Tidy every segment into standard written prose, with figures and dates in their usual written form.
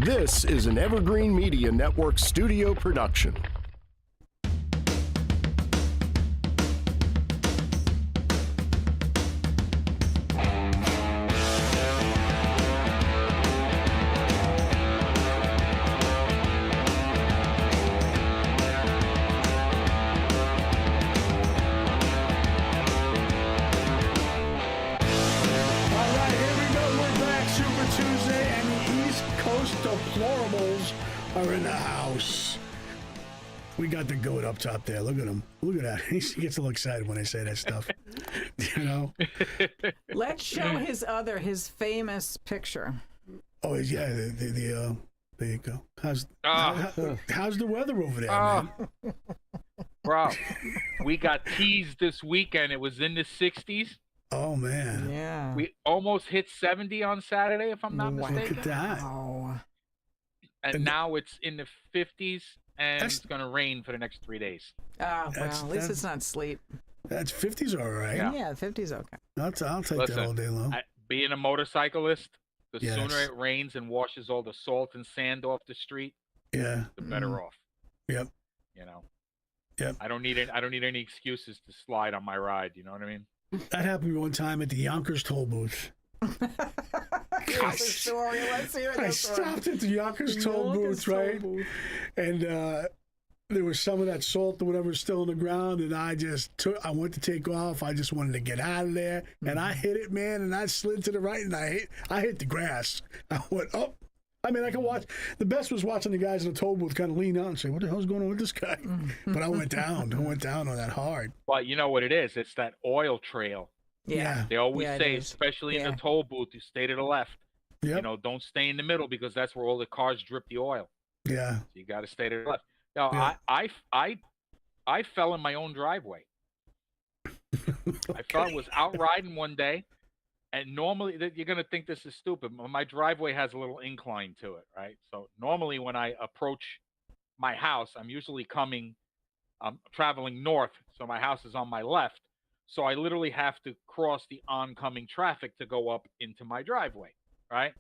This is an Evergreen Media Network studio production. Are in the house. We got the goat up top there. Look at him. Look at that. He gets a little excited when I say that stuff. You know? Let's show his famous picture. Oh, yeah. There you go. How's the weather over there, man? Bro, we got teased this weekend. It was in the 60s. Oh, man. Yeah. We almost hit 70 on Saturday, if I'm not mistaken. Look at that. Wow. And now it's in the 50s, and it's going to rain for the next 3 days. Well, at least it's not sleep. That's 50s all right. Yeah, 50's okay. I'll take that all day long. Being a motorcyclist, the sooner it rains and washes all the salt and sand off the street, the better off. Yep. You know. Yep. I don't need any excuses to slide on my ride. You know what I mean? That happened to me one time at the Yonkers toll booth. Here's the story. Let's hear I stopped at the Yonkers toll booth, right? And there was some of that salt or whatever still on the ground, and I went to take off. I just wanted to get out of there, and I hit it, man, and I slid to the right, and I hit the grass. I went up. I mean, I could watch. The best was watching the guys in the toll booth kind of lean out and say, "What the hell's going on with this guy?" But I went down. I went down on that hard. But you know what it is? It's that oil trail. Yeah. They always say, especially in the toll booth, you stay to the left. Yep. You know, don't stay in the middle because that's where all the cars drip the oil. Yeah. So you got to stay to the left. Now, I fell in my own driveway. I was out riding one day, and normally you're going to think this is stupid. My driveway has a little incline to it, right? So normally when I approach my house, I'm usually traveling north, so my house is on my left. So I literally have to cross the oncoming traffic to go up into my driveway, right?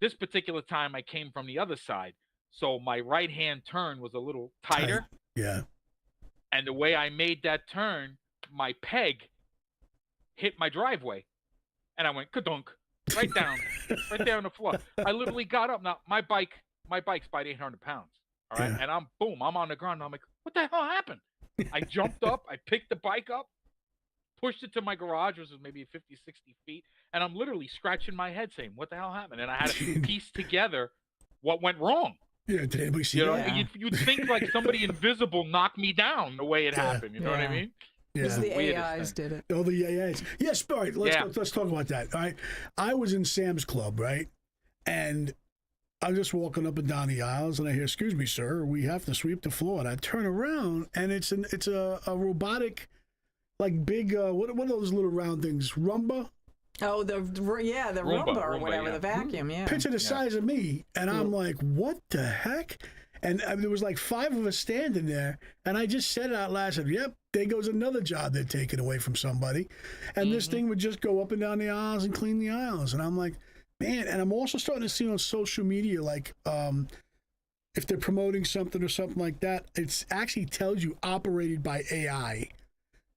This particular time I came from the other side, so my right-hand turn was a little tighter. Yeah. And the way I made that turn, my peg hit my driveway, and I went kadunk right down, right there on the floor. I literally got up. Now my bike's about 800 pounds, all right, and I'm on the ground. And I'm like, what the hell happened? I jumped up, I picked the bike up, pushed it to my garage, which was maybe 50, 60 feet, and I'm literally scratching my head saying, what the hell happened? And I had to piece together what went wrong. Yeah, did anybody see that? You'd think like somebody invisible knocked me down the way it happened. You know what I mean? Because the AIs did it. Oh, the AIs. Yes, all right, let's talk about that. All right. I was in Sam's Club, right? And I'm just walking up and down the aisles, and I hear, "Excuse me, sir, we have to sweep the floor." And I turn around, and it's a robotic, like big, what are those little round things? Roomba? Oh, the Roomba or whatever, the vacuum, Picture the size of me, and I'm like, what the heck? And there was like 5 of us standing there, and I just said it out loud. I said, "Yep, there goes another job they're taking away from somebody." And this thing would just go up and down the aisles and clean the aisles. And I'm like, man, and I'm also starting to see on social media, like, if they're promoting something or something like that, it actually tells you operated by AI,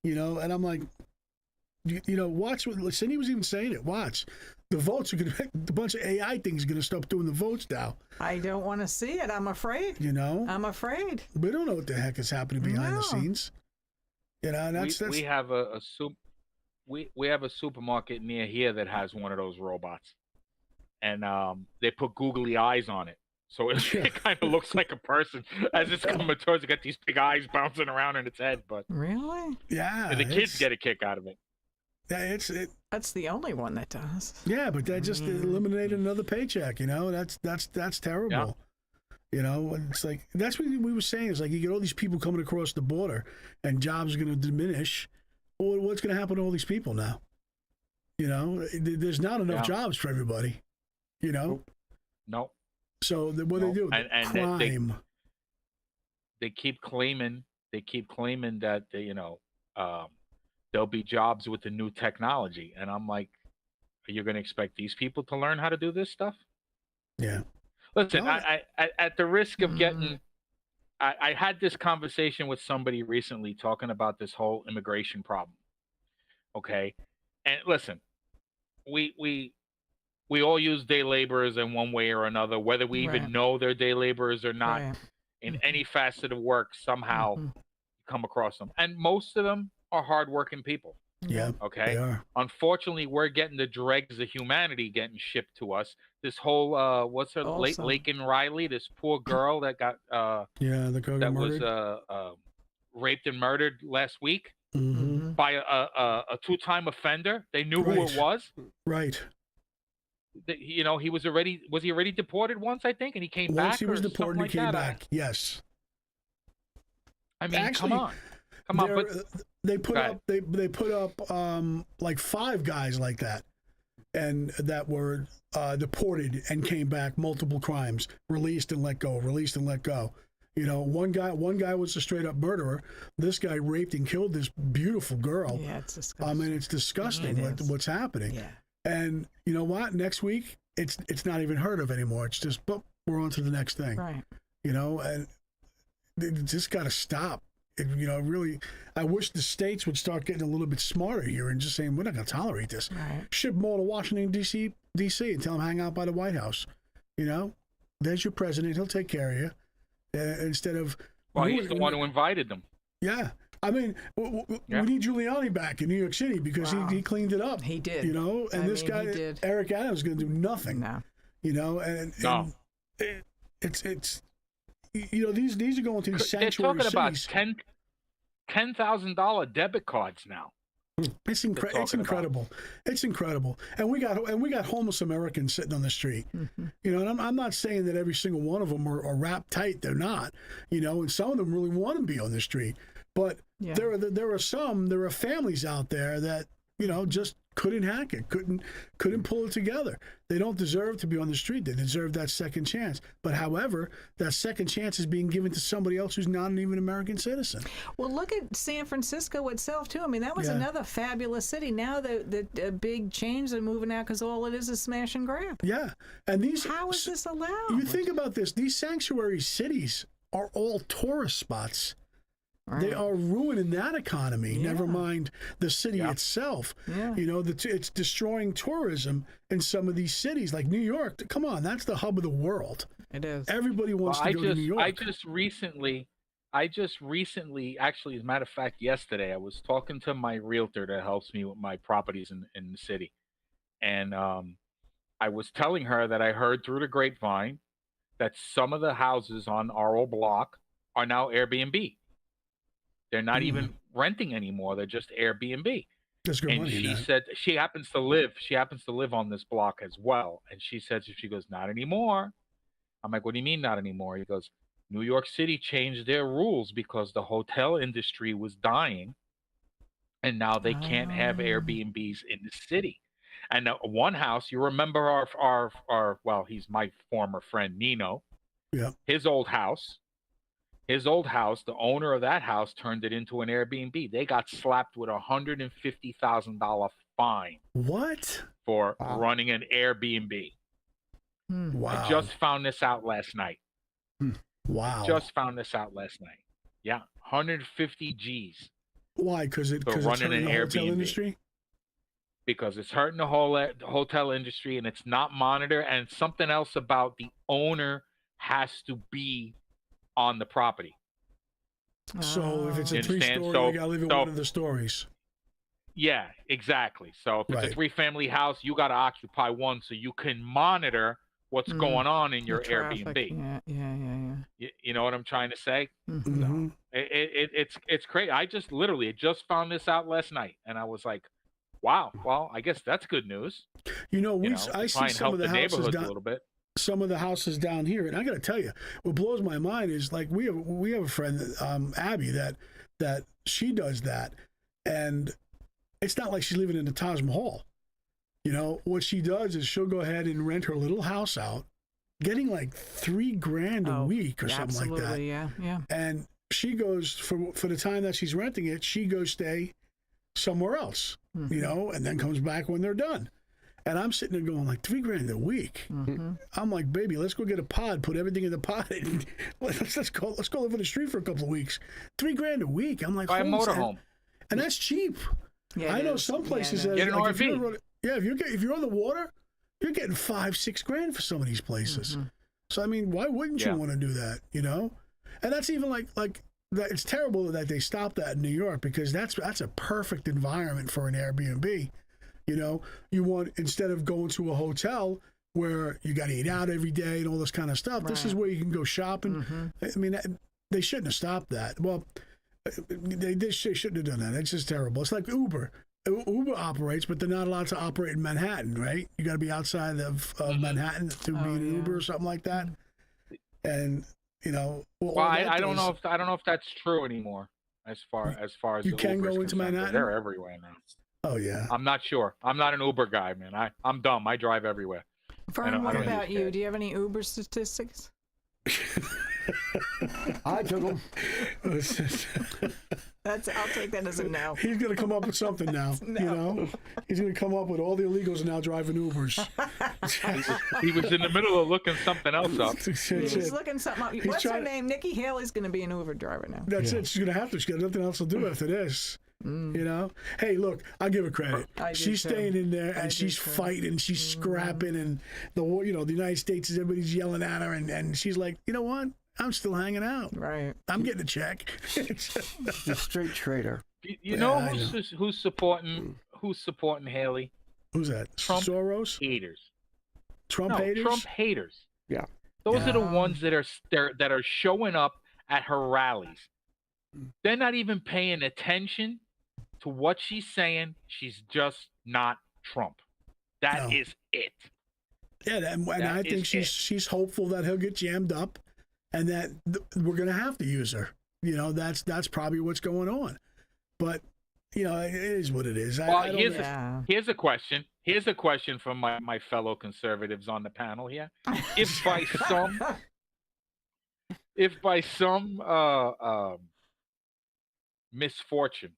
you know? And I'm like, you know, watch what Cindy was even saying it. Watch. The votes are going to, the bunch of AI things are going to stop doing the votes now. I don't want to see it. I'm afraid. You know? I'm afraid. We don't know what the heck is happening behind the scenes. You know, and that's we have we have a supermarket near here that has one of those robots. And they put googly eyes on it. So it kind of looks like a person as it's coming towards it. Got these big eyes bouncing around in its head. But really? Yeah. And the kids get a kick out of it. Yeah, that's the only one that does. Yeah, but that just eliminated another paycheck, you know? That's terrible. Yeah. You know, it's like, that's what we were saying. It's like you get all these people coming across the border and jobs are going to diminish. Well, what's going to happen to all these people now? You know, there's not enough jobs for everybody, you know? Nope. So what do they do? And crime. They keep claiming that, there'll be jobs with the new technology. And I'm like, are you going to expect these people to learn how to do this stuff? Yeah. Listen, No. I at the risk of getting, I had this conversation with somebody recently talking about this whole immigration problem. Okay, and listen, we all use day laborers in one way or another, whether we Right. even know they're day laborers or not. Right. In any facet of work, somehow you come across them, and most of them are hardworking people. Yeah. Okay. They are. Unfortunately, we're getting the dregs of humanity getting shipped to us. This whole what's her Also. Laken Riley, this poor girl that got Yeah, the girl got that was murdered. raped and murdered last week Mm-hmm. by a two-time offender. They knew who Right. it was. Right. You know, he was he already deported once, I think, and he came back. Once he was or deported, something he like came that. back. Yes. I mean, Actually, come on. But they put Go up they put up like 5 guys like that, and that were deported and came back, multiple crimes, released and let go, released and let go. You know, one guy was a straight up murderer. This guy raped and killed this beautiful girl. Yeah, it's disgusting. I mean, it's disgusting It is. what's happening. Yeah. And you know what? Next week, it's not even heard of anymore. It's just, boop, we're on to the next thing. Right. You know, and it just got to stop. You know, really, I wish the states would start getting a little bit smarter here and just saying, we're not going to tolerate this. Right. Ship them all to Washington, D.C. and tell them hang out by the White House. You know, there's your president. He'll take care of you. Instead of... well, he's the one who invited them. Yeah. I mean, we need Giuliani back in New York City because he cleaned it up. He did. You know, and this he guy, did. Eric Adams, is going to do nothing. No. You know, and No. it's you know, these are going to these They're sanctuary talking about cities. $10,000 debit cards now. It's talking about. incredible. It's incredible. And we got homeless Americans sitting on the street. You know, and I'm not saying that every single one of them are wrapped tight. They're not. You know, and some of them really want to be on the street. But Yeah. there are families out there that, you know, just couldn't hack it, couldn't pull it together. They don't deserve to be on the street. They deserve that second chance. But however, that second chance is being given to somebody else who's not even an American citizen. Well, look at San Francisco itself too. I mean, that was Yeah. another fabulous city. Now the big chains are moving out because all it is smash and grab. Yeah, and these. How is this allowed? You think about this. These sanctuary cities are all tourist spots. They are ruining that economy. Yeah. Never mind the city itself. Yeah. You know, it's destroying tourism in some of these cities, like New York. Come on, that's the hub of the world. It is. Everybody wants to go to New York. I just recently, actually, as a matter of fact, yesterday, I was talking to my realtor that helps me with my properties in the city. And I was telling her that I heard through the grapevine that some of the houses on our old block are now Airbnb. They're not even renting anymore. They're just Airbnb. That's good And money. she said she happens to live on this block as well. And she goes, not anymore. I'm like, what do you mean not anymore? He goes, New York City changed their rules because the hotel industry was dying. And now they can't have Airbnbs in the city. And one house, you remember our well, he's my former friend, Nino. Yeah. His old house, the owner of that house turned it into an Airbnb. They got slapped with $150,000 fine. What? For running an Airbnb. Wow. I just found this out last night. Wow. Just found this out last night. Yeah, 150 G's. Why? Because it's running hurting an the hotel Airbnb. industry? Because it's hurting the whole hotel industry and it's not monitored. And something else about the owner has to be on the property. So if it's a You understand? 3-story, you gotta live in one of the stories. Yeah, exactly. So if it's Right. a 3-family house, you got to occupy one so you can monitor what's going on in your traffic. Airbnb. Yeah. You know what I'm trying to say? Mm-hmm. It's crazy. I just found this out last night, and I was like, wow. Well, I guess that's good news. You know, try I see and some help of the the houses neighborhoods down. a little bit. Some of the houses down here, and I got to tell you, what blows my mind is like we have a friend, Abby, that she does that, and it's not like she's living in the Taj Mahal. You know what she does is she'll go ahead and rent her little house out, getting like $3,000 a week or something like that. Yeah. And she goes for the time that she's renting it, she goes stay somewhere else, you know, and then comes back when they're done. And I'm sitting there going like $3,000 a week. I'm like, baby, let's go get a pod, put everything in the pod, and let's go live on the street for a couple of weeks. $3,000 a week. I'm like, Buy a holy motorhome. and that's cheap. Yeah, I it know is. some places Yeah, that Get an like, RV. if you're on the water, you're getting $5,000-6,000 for some of these places. So I mean, why wouldn't you want to do that? You know, and that's even like that. It's terrible that they stopped that in New York because that's a perfect environment for an Airbnb. You know, you want, instead of going to a hotel where you got to eat out every day and all this kind of stuff, this is where you can go shopping. I mean, they shouldn't have stopped that. Well, they shouldn't have done that. It's just terrible. It's like Uber. Uber operates, but they're not allowed to operate in Manhattan, right? You got to be outside of Manhattan to be an Uber or something like that. And you know, well, I don't know if that's true anymore. As far as you the can Uber's go into concerned, Manhattan. they're everywhere now. Oh yeah. I'm not sure. I'm not an Uber guy, man. I'm dumb. I drive everywhere. Vern, what I don't about use you? that. Do you have any Uber statistics? I took them. I'll take that as a no. He's gonna come up with something now. No. You know, he's gonna come up with all the illegals are now driving Ubers. He was in the middle of looking something else up. He's looking something up. What's her trying- name? Nikki Haley's going to be an Uber driver now. That's it. She's gonna have to. She's got nothing else to do after this. You know. Hey, look, I give her credit. I do She's too. staying in there and I do she's too. fighting. She's scrapping, and the United States is everybody's yelling at her, and she's like, you know what? I'm still hanging out. Right. I'm getting a check. The straight traitor. You know I who's supporting Haley? Who's that? Trump Soros? Haters. Trump No, haters? Trump haters. Yeah. Those are the ones that are showing up at her rallies. They're not even paying attention to what she's saying. She's just not Trump. That is it. Yeah, and I think she's hopeful that he'll get jammed up, and that we're going to have to use her. You know, that's probably what's going on. But you know, it is what it is. Well, Here's a question. Here's a question from my fellow conservatives on the panel here. If by some misfortune,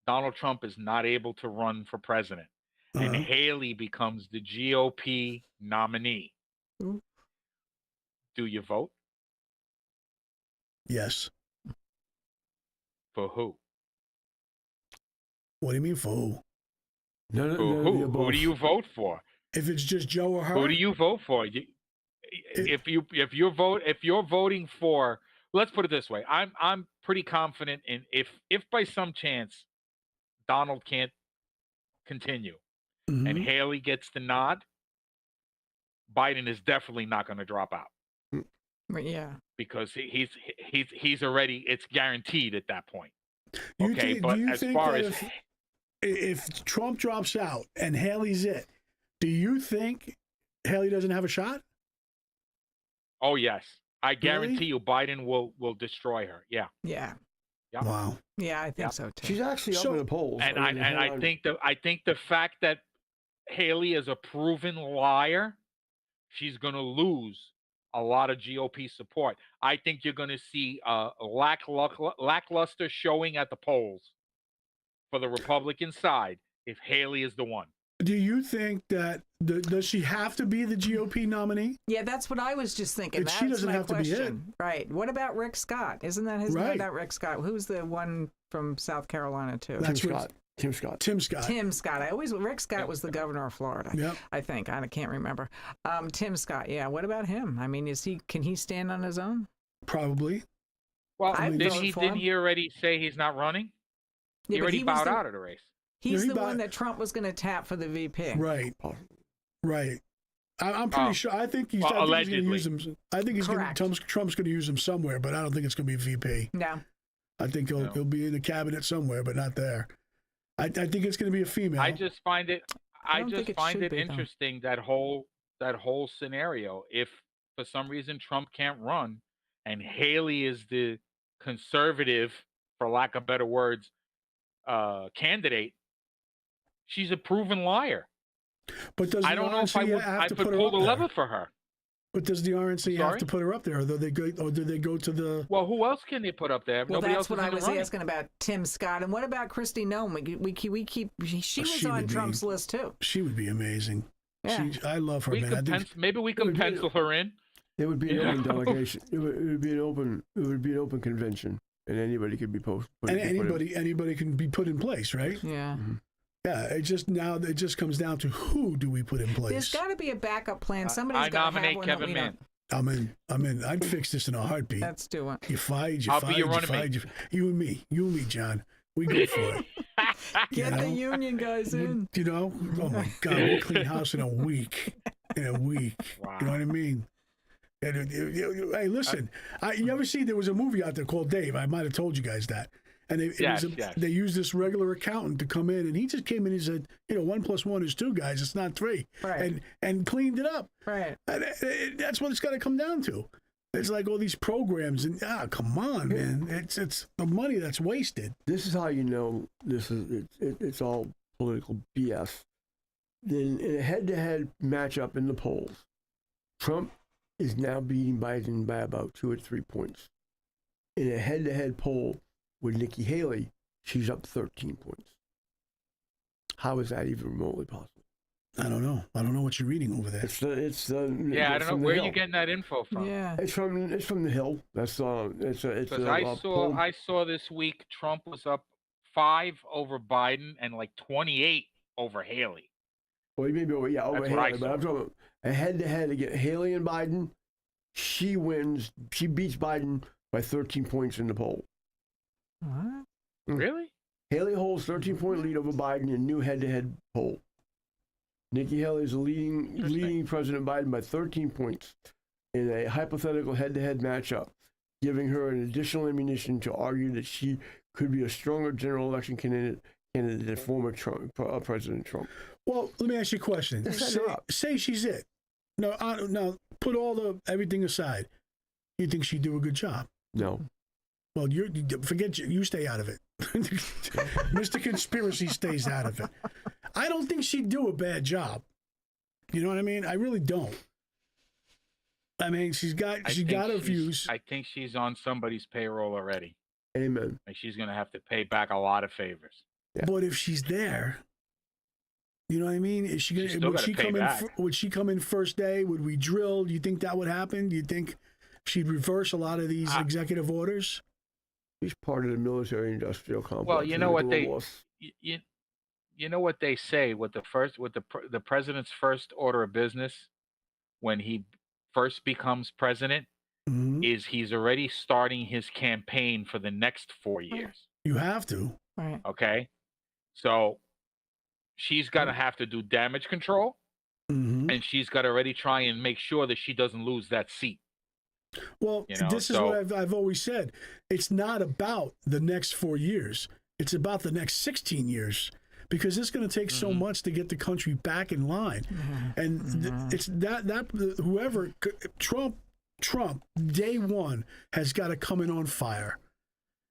Donald Trump is not able to run for president, and Haley becomes the GOP nominee, do you vote? Yes. For who? What do you mean for who? No, Who do you vote for? If it's just Joe or her, Who do you vote for? If you're voting for, let's put it this way, I'm pretty confident in if by some chance Donald can't continue and Haley gets the nod, Biden is definitely not going to drop out. Yeah. Because he's already, it's guaranteed at that point. Do Okay, you but think as far that as if Trump drops out and Haley's it, do you think Haley doesn't have a shot? oh yes, I guarantee you Biden will destroy her. Yeah. Yeah. Yeah. Wow. Yeah, I think so too. She's actually up in the polls. And I think the fact that Haley is a proven liar, she's going to lose a lot of GOP support. I think you're going to see a lackluster showing at the polls for the Republican side if Haley is the one. Do you think that does she have to be the GOP nominee? Yeah, that's what I was just thinking. But she That's doesn't my have to be it. question. Right. What about Rick Scott? Isn't that his name? Right. Not Rick Scott. Who's the one from South Carolina too? That's Tim what- Scott. Tim Scott. Tim Scott. Tim Scott. Rick Scott was the governor of Florida. Yep. I think. I can't remember. Tim Scott. Yeah. What about him? I mean, can he stand on his own? Probably. Well, I'd didn't vote he for him. already say he's not running? Yeah, He but already he was bowed the- out of the race. He's he the bought- one that Trump was going to tap for the VP. Right. Oh. Right. I'm pretty sure. I think he's. I think he's going to allegedly. use him. I think he's going. Correct. Trump's going to use him somewhere, but I don't think it's going to be VP. No. I think he'll be in the cabinet somewhere, but not there. I think it's going to be a female. I just find it. I I don't think just it find should it be, though. interesting that whole scenario. If for some reason Trump can't run, and Haley is the conservative, for lack of better words, candidate, she's a proven liar. But does I don't know if I RNC would. have I to could put her pull up the there? lever for her. But does the RNC have Sorry? to put her up there, or do they go to the? Well, who else can they put up there? Well, Nobody that's else what is I in the was running. asking about Tim Scott. And what about Kristi Noem? We keep she was She on would be- Trump's list too. She would be amazing. Yeah. I love her, We man. I could think maybe we can would be- pencil her in. It would be an Yeah. open delegation. It would be an open convention, and anybody could be posted. anybody can be put in place, right? Yeah. Yeah. It just comes down to who do we put in place. There's got to be a backup plan. Somebody's I got to have nominate one Kevin that we Mann. don't. I'm in. I'd fix this in a heartbeat. Let's do it. You fired, I'll be your running mate. you and me, John. We go for it. Get You the know? union guys in. You know? Oh my God, we'll clean house in a week. You know what I mean? Hey, listen. You ever see there was a movie out there called Dave? I might have told you guys that. And Yes. they used this regular accountant to come in, and he just came in and said, 1 + 1 is 2, guys. It's not 3, Right. and cleaned it up. Right. And that's what it's got to come down to. It's like all these programs, and come on, man. It's the money that's wasted. This is how you know it's all political BS. Then in a head-to-head matchup in the polls, Trump is now beating Biden by about 2 or 3 points. In a head-to-head poll with Nikki Haley, she's up 13 points. How is that even remotely possible? I don't know. I don't know what you're reading over there. Yeah, I don't know where you're getting that info from. Yeah. It's from the Hill. That's it's Because poll. I saw this week Trump was up 5 over Biden and like 28 over Haley. Well, maybe over That's Haley, what I but saw. I'm talking about a head-to-head against Haley and Biden. She wins. She beats Biden by 13 points in the poll. What? Really? Haley holds 13-point lead over Biden in new head-to-head poll. Nikki Haley is leading President Biden by 13 points in a hypothetical head-to-head matchup, giving her an additional ammunition to argue that she could be a stronger general election candidate than former President Trump. Well, let me ask you a question. Say she's it. No, put everything aside. You think she'd do a good job? No. Well, you stay out of it. Mr. Conspiracy stays out of it. I don't think she'd do a bad job. You know what I mean? I really don't. I mean, she's got her views. I think she's on somebody's payroll already. Amen. And she's going to have to pay back a lot of favors. Yeah. But if she's there, you know what I mean? Is she She's gonna? still gotta pay back. Would she come in first day? Would we drill? Do you think that would happen? Do you think she'd reverse a lot of these executive orders? He's part of the military-industrial complex. Well, you know what they globalists. you know what they say with the president's first order of business when he first becomes president Mm-hmm. is he's already starting his campaign for the next 4 years. You have to. Right. Okay? So she's going to have to do damage control Mm-hmm. and she's got to already try and make sure that she doesn't lose that seat. Well, this is what I've always said. It's not about the next 4 years. It's about the next 16 years, because it's going to take so much to get the country back in line. And it's whoever Trump day one has got to come in on fire.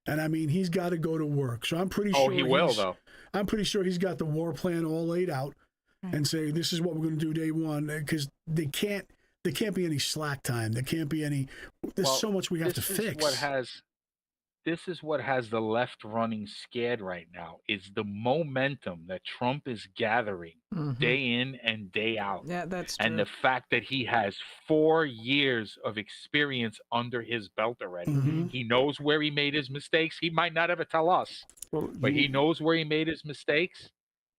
And I mean, he's got to go to work. So I'm pretty sure he will, though. I'm pretty sure he's got the war plan all laid out and say, this is what we're going to do day one, because there can't be any slack time. There can't be any. There's so much we have to fix. This is what has the left running scared right now, is the momentum that Trump is gathering day in and day out. Yeah, that's true. And the fact that he has 4 years of experience under his belt already. Mm-hmm. He knows where he made his mistakes. He might not ever tell us, but he knows where he made his mistakes.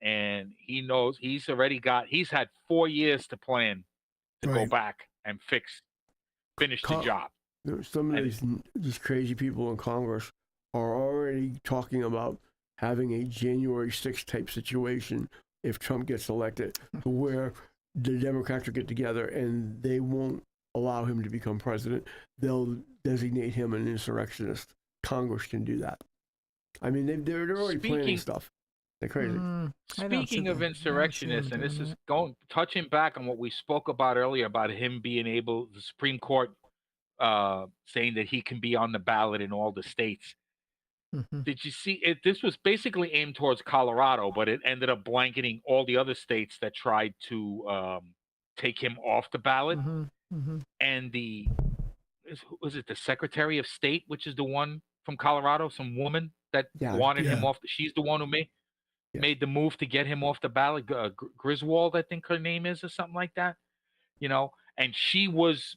And he knows he's had 4 years to plan to go back and finish the job. Some of these crazy people in Congress are already talking about having a January 6th type situation if Trump gets elected, where the Democrats will get together and they won't allow him to become president. They'll designate him an insurrectionist. Congress can do that. I mean, they're already planning stuff. They're crazy. Speaking of insurrectionists, and this is touching back on what we spoke about earlier about him being able, the Supreme Court saying that he can be on the ballot in all the states. Did you see it? This was basically aimed towards Colorado, but it ended up blanketing all the other states that tried to take him off the ballot. and was it the Secretary of State, which is the one from Colorado, some woman that Yeah, wanted him yeah. off. She's the one who Yeah. made the move to get him off the ballot. Griswold, I think her name is, or something like that. And she was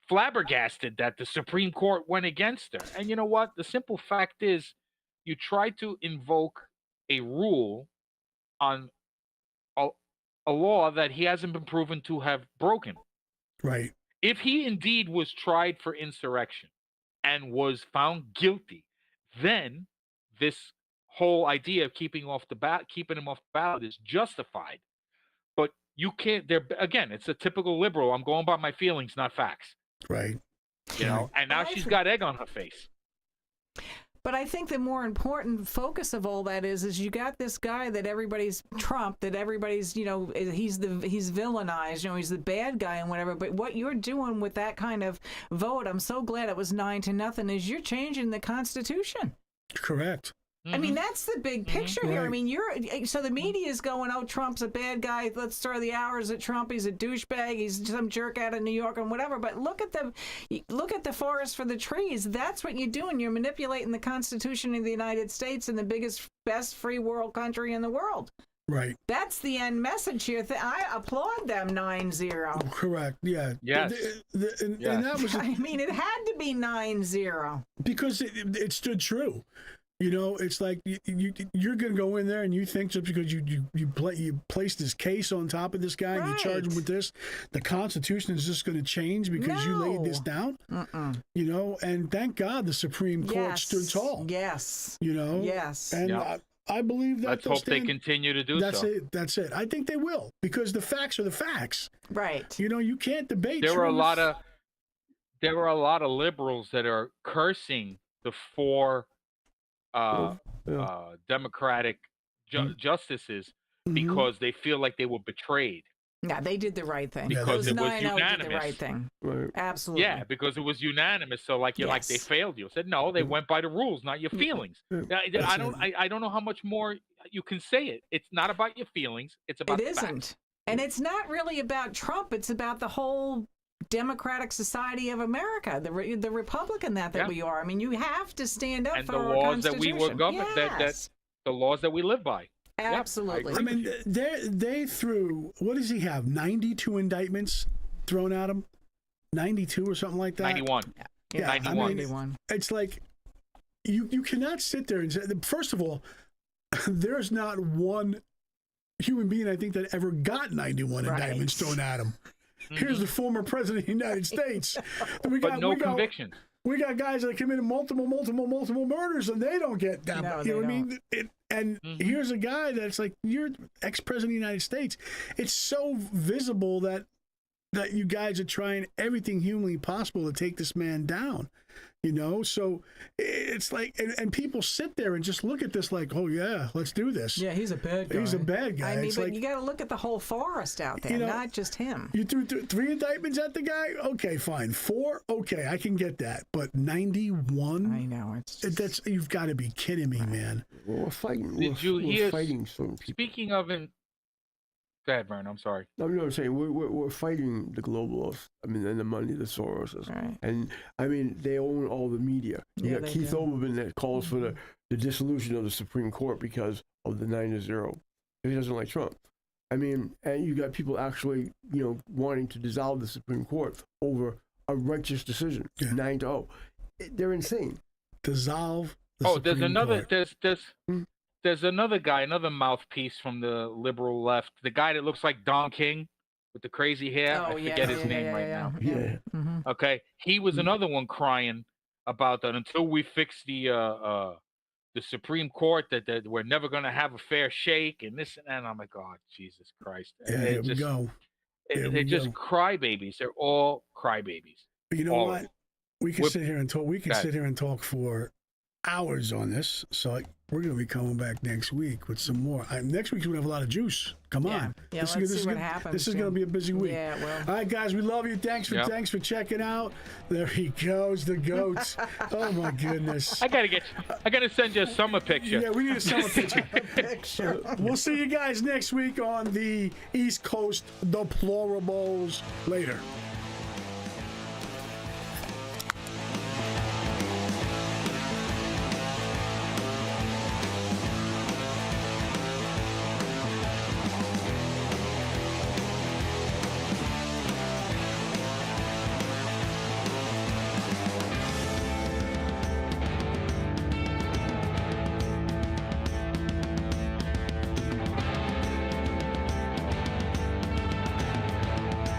flabbergasted that the Supreme Court went against her. And you know what? The simple fact is, you try to invoke a rule on a law that he hasn't been proven to have broken. Right. If he indeed was tried for insurrection and was found guilty, then this whole idea of keeping him off the ballot is justified. But you can't. Again, it's a typical liberal. I'm going by my feelings, not facts. Right. And now she's got egg on her face. But I think the more important focus of all that is you got this guy that everybody's Trump, that everybody's, he's villainized, he's the bad guy and whatever. But what you're doing with that kind of vote, I'm so glad it was 9-0, is you're changing the Constitution. Correct. I mean, that's the big picture here. Right. I mean, so the media is going, oh, Trump's a bad guy. Let's throw the hours at Trump. He's a douchebag. He's some jerk out of New York and whatever. But look at the forest for the trees. That's what you're doing. You're manipulating the Constitution of the United States and the best free world country in the world. Right. That's the end message here. I applaud them 9-0. Correct. Yeah. Yes. And that was I mean, it had to be 9-0. because it stood true. It's like you're going to go in there and you think just because you place this case on top of this guy and you charge him with this, the Constitution is just going to change because you laid this down. And thank God the Supreme Court stood tall. Yes. Yes. And I believe that Let's hope they continue to do so. That's it. I think they will, because the facts are the facts. Right. You can't debate. There were a lot of liberals that are cursing the four Democratic justices because they feel like they were betrayed. Yeah, they did the right thing. Because it was 9-0 unanimous. did the right thing. Right. Absolutely. Yeah, because it was unanimous. So like they failed you. I said no, they went by the rules, not your feelings. I don't know how much more you can say it. It's not about your feelings. It's about it the isn't. facts. And it's not really about Trump. It's about the whole Democratic Society of America, the Republican that we are. I mean, you have to stand up and for the our laws that Constitution. we were governed, Yes. the laws that we live by. Absolutely. I mean, they threw, what does he have, 92 indictments thrown at him? 92 or something like that? 91. Yeah, 91. 91. It's like, you cannot sit there and say, first of all, there's not one human being, I think, that ever got 91 indictments thrown at him. Here's the former president of the United States. But no convictions. We got guys that committed multiple murders, and they don't get that. No, you know they what I mean? Here's a guy that's like, you're ex-president of the United States. It's so visible that you guys are trying everything humanly possible to take this man down. So it's like, and people sit there and just look at this like, oh yeah, let's do this. Yeah, he's a bad guy. He's a bad guy. I mean, it's but like, you got to look at the whole forest out there, not just him. You threw 3 indictments at the guy? Okay, fine. 4? Okay, I can get that. But 91? I know. It's just... You've got to be kidding me, man. Well, we're fighting. Did you hear? Fighting some people. Speaking of, go ahead, Vern. I'm sorry. No, I'm saying we're fighting the globalists. I mean, and the money, the Soroses, Right. and I mean they own all the media. You got they Keith do. Olbermann that calls for the dissolution of the Supreme Court because of the 9-0. He doesn't like Trump. I mean, and you got people actually, wanting to dissolve the Supreme Court over a righteous decision, 9-0. They're insane. Dissolve the Supreme Court. There's another guy, another mouthpiece from the liberal left, the guy that looks like Don King with the crazy hair. I forget his name right now. Yeah. Mm-hmm. Okay, he was another one crying about that until we fix the Supreme Court, that we're never going to have a fair shake and this and that. And I'm like, oh, Jesus Christ. Yeah, here we go. They're just crybabies. They're all crybabies. But you know all what? We can sit here and talk. We can sit here and talk for hours on this. So we're going to be coming back next week with some more. Next week's going to have a lot of juice. Come on. Yeah, let's see what happens. This is going to be a busy week. Yeah, well. All right, guys, we love you. Thanks for checking out. There he goes, the goats. Oh my goodness. I gotta send you a summer picture. Yeah, we need a summer picture. We'll see you guys next week on the East Coast Deplorables. Later.